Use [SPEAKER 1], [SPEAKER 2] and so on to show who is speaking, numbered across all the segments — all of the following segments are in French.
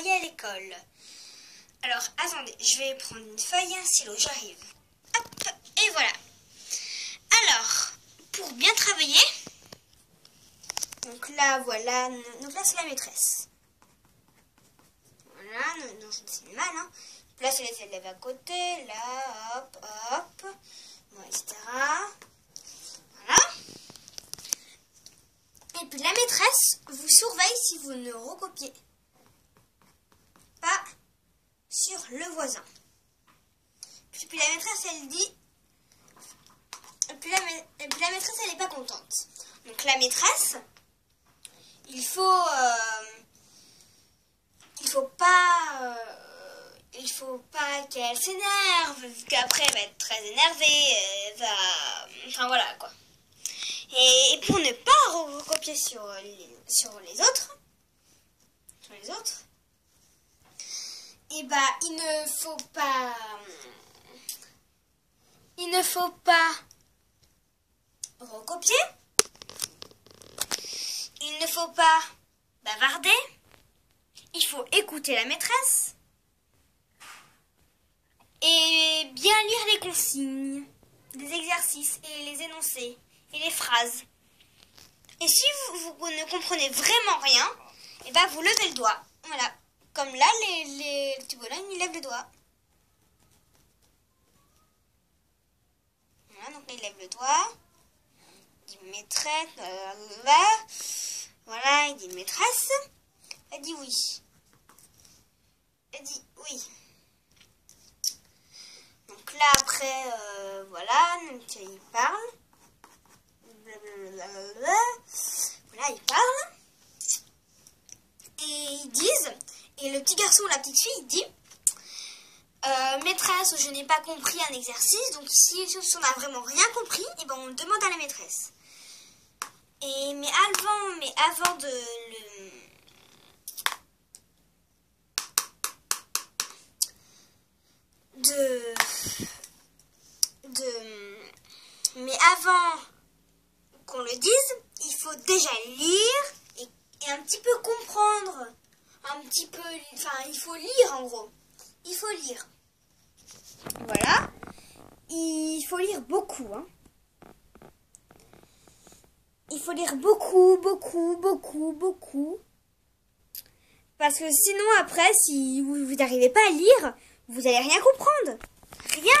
[SPEAKER 1] travailler à l'école. Alors, attendez, je vais prendre une feuille et un stylo, j'arrive. Hop, et voilà. Alors, pour bien travailler, donc là, voilà, donc là, c'est la maîtresse. Voilà, donc je dessine mal, hein. Placez les élèves à côté, là, hop, hop, bon, etc. Voilà. Et puis la maîtresse vous surveille si vous ne recopiez pas sur le voisin. Puis la maîtresse, elle dit... Et puis la maîtresse, elle n'est pas contente. Donc la maîtresse, il faut pas qu'elle s'énerve, vu qu'après elle va être très énervée, elle va... Enfin voilà quoi. Et pour ne pas recopier sur les autres, et bah il ne faut pas recopier, il ne faut pas bavarder, il faut écouter la maîtresse et bien lire les consignes, les exercices et les énoncés et les phrases. Et si vous ne comprenez vraiment rien, et ben vous levez le doigt. Voilà. Comme là, les petits bonhommes, ils lèvent le doigt. Voilà, donc là, ils lèvent le doigt. Il dit maîtresse. Voilà, il dit maîtresse. Elle dit oui. Elle dit oui. Donc là, après, voilà, donc il parle. Voilà, ils parlent. Et ils disent, et le petit garçon ou la petite fille, il dit maîtresse, je n'ai pas compris un exercice, donc si on n'a vraiment rien compris, et ben on le demande à la maîtresse. Mais avant mais avant qu'on le dise, il faut déjà lire et un petit peu comprendre, il faut lire en gros. Il faut lire. Voilà. Il faut lire beaucoup, hein. Il faut lire beaucoup. Parce que sinon après, si vous n'arrivez pas à lire, vous n'allez rien comprendre. Rien.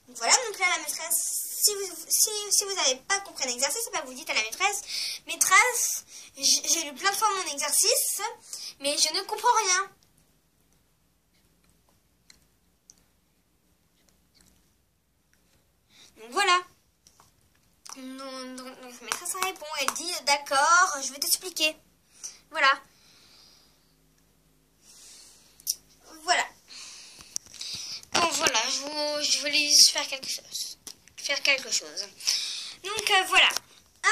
[SPEAKER 1] Donc voilà, donc là la maîtresse, si vous n'avez pas compris un exercice, vous dites à la maîtresse, maîtresse, j'ai lu plein de fois mon exercice, mais je ne comprends rien. Donc voilà. Donc la maîtresse répond, elle dit d'accord, je vais t'expliquer. Voilà. Bon voilà, je voulais juste faire quelque chose. Donc voilà.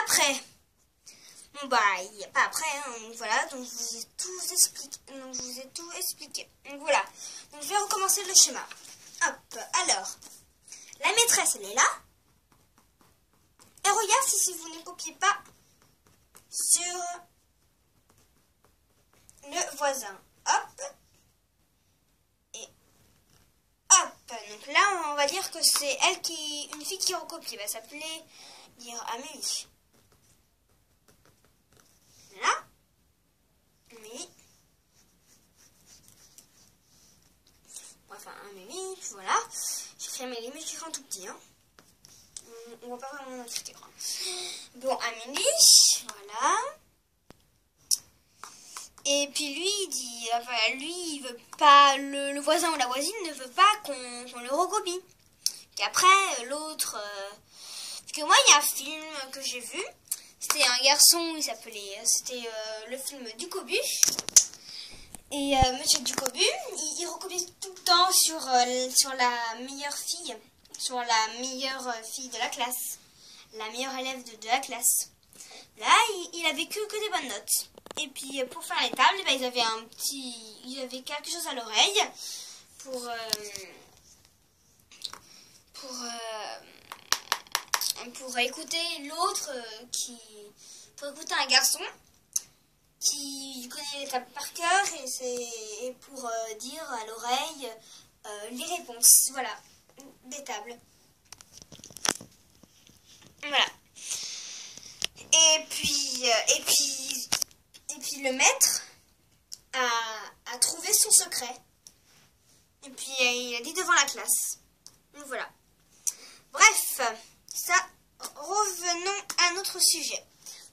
[SPEAKER 1] Après, bon bah il n'y a pas après, hein, donc voilà, donc je vous ai tout expliqué. Donc voilà. Donc je vais recommencer le schéma. Hop, alors, la maîtresse elle est là. Et regarde si vous ne copiez pas sur le voisin. Hop. Et hop. Donc là, on va dire que c'est une fille qui recopie. Elle va s'appeler, dire Amélie. Là. Amélie. Enfin, Amélie, voilà. J'écris Amélie, mais j'écris en tout petit, hein. On voit pas vraiment notre écran. Bon, Amélie, voilà. Et puis lui, il dit, il veut pas, le voisin ou la voisine ne veut pas qu'on le recopie. Et après, l'autre, parce que moi, il y a un film que j'ai vu. C'était un garçon, c'était le film Ducobu. Et Monsieur Ducobu, il recopiait tout le temps sur la meilleure fille. Sur la meilleure fille de la classe, la meilleure élève de la classe. Là, il avait que des bonnes notes. Et puis, pour faire les tables, ils avaient quelque chose à l'oreille pour écouter l'autre pour écouter un garçon qui connaît les tables par cœur et c'est pour dire à l'oreille les réponses. Voilà, des tables. Voilà. Et puis le maître a trouvé son secret. Et puis il a dit devant la classe. Donc voilà. Bref, ça, revenons à notre sujet.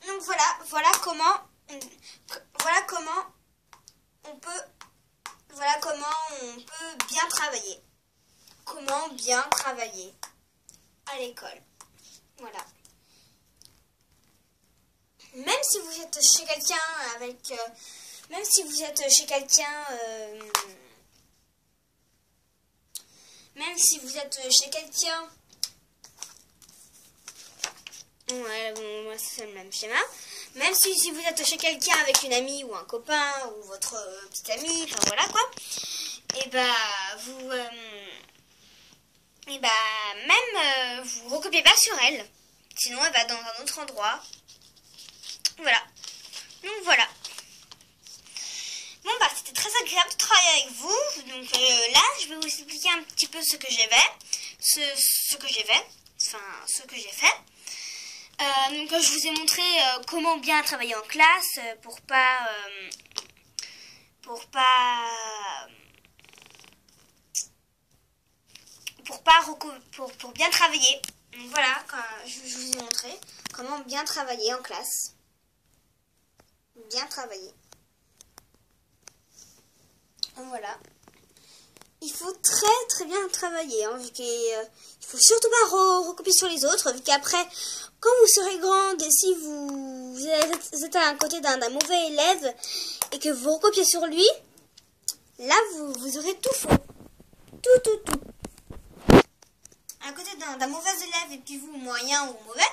[SPEAKER 1] Donc voilà comment on peut bien travailler. Comment bien travailler à l'école. Voilà. Même si vous êtes chez quelqu'un ouais, bon, moi c'est le même schéma. Même si vous êtes chez quelqu'un avec une amie ou un copain ou votre petite amie, enfin voilà quoi. Et vous recopiez pas sur elle. Sinon elle va dans un autre endroit. Voilà. Donc voilà. Bon bah c'était très agréable de travailler avec vous. Donc là je vais vous expliquer un petit peu ce que j'ai fait. Ce que j'ai fait. Donc je vous ai montré comment bien travailler en classe pour bien travailler. Donc voilà, je vous ai montré comment bien travailler en classe. Bien travailler. Donc voilà. Il faut très bien travailler. Hein, il faut surtout pas recopier sur les autres. Vu qu'après, quand vous serez grande et si vous êtes à un côté d'un mauvais élève et que vous recopiez sur lui, là vous aurez tout faux. Tout. À côté d'un mauvais élève et puis vous moyen ou mauvais,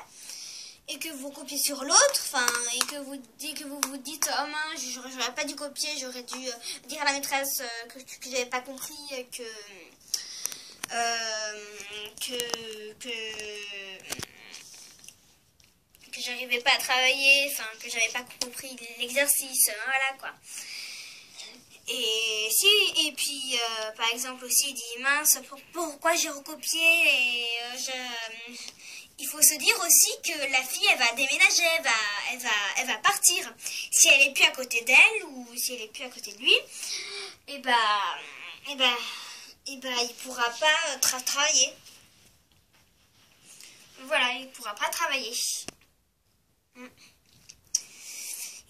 [SPEAKER 1] et que vous copiez sur l'autre, et que vous vous dites oh mince, j'aurais pas dû copier, j'aurais dû dire à la maîtresse que j'avais pas compris, que j'arrivais pas à travailler, que j'avais pas compris l'exercice, voilà quoi. Et puis par exemple aussi il dit mince, pourquoi j'ai recopié, et il faut se dire aussi que la fille elle va déménager, elle va partir. Si elle est plus à côté d'elle ou si elle est plus à côté de lui, il pourra pas travailler. Voilà, il pourra pas travailler. Il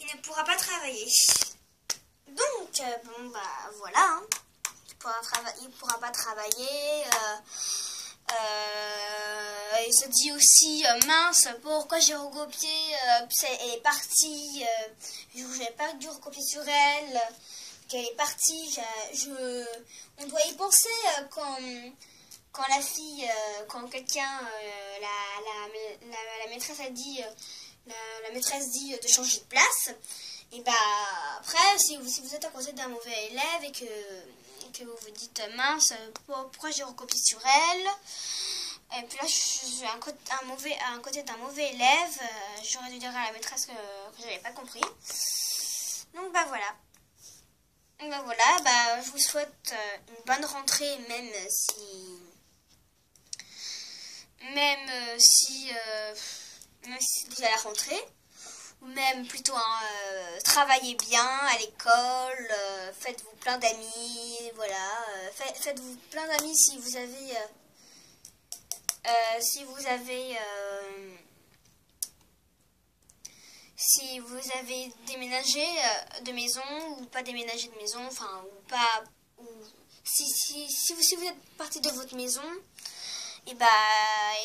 [SPEAKER 1] ne pourra pas travailler. Donc bon bah voilà. Hein. Il pourra pas travailler. Il se dit aussi mince, pourquoi j'ai recopié, elle est partie, j'avais pas dû recopier sur elle, qu'elle est partie, on doit y penser quand la fille, quand quelqu'un, la maîtresse a dit, la maîtresse dit de changer de place, et bah après si vous êtes à côté d'un mauvais élève et que vous vous dites mince, pourquoi j'ai recopié sur elle. Et puis là, je suis à un côté d'un mauvais élève. J'aurais dû dire à la maîtresse que j'avais pas compris. Donc bah voilà. Je vous souhaite une bonne rentrée, même si vous allez à la rentrée. Ou même plutôt travaillez bien à l'école, faites-vous plein d'amis, voilà. Faites-vous plein d'amis si vous avez déménagé de maison ou pas déménagé de maison, si vous êtes parti de votre maison et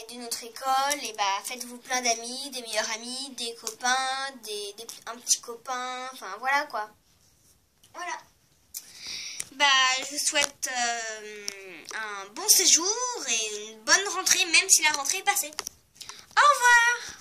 [SPEAKER 1] d'une autre école, et faites-vous plein d'amis, des meilleurs amis, des copains, un petit copain, voilà quoi. Voilà. Je vous souhaite un bon séjour et une bonne rentrée, même si la rentrée est passée. Au revoir!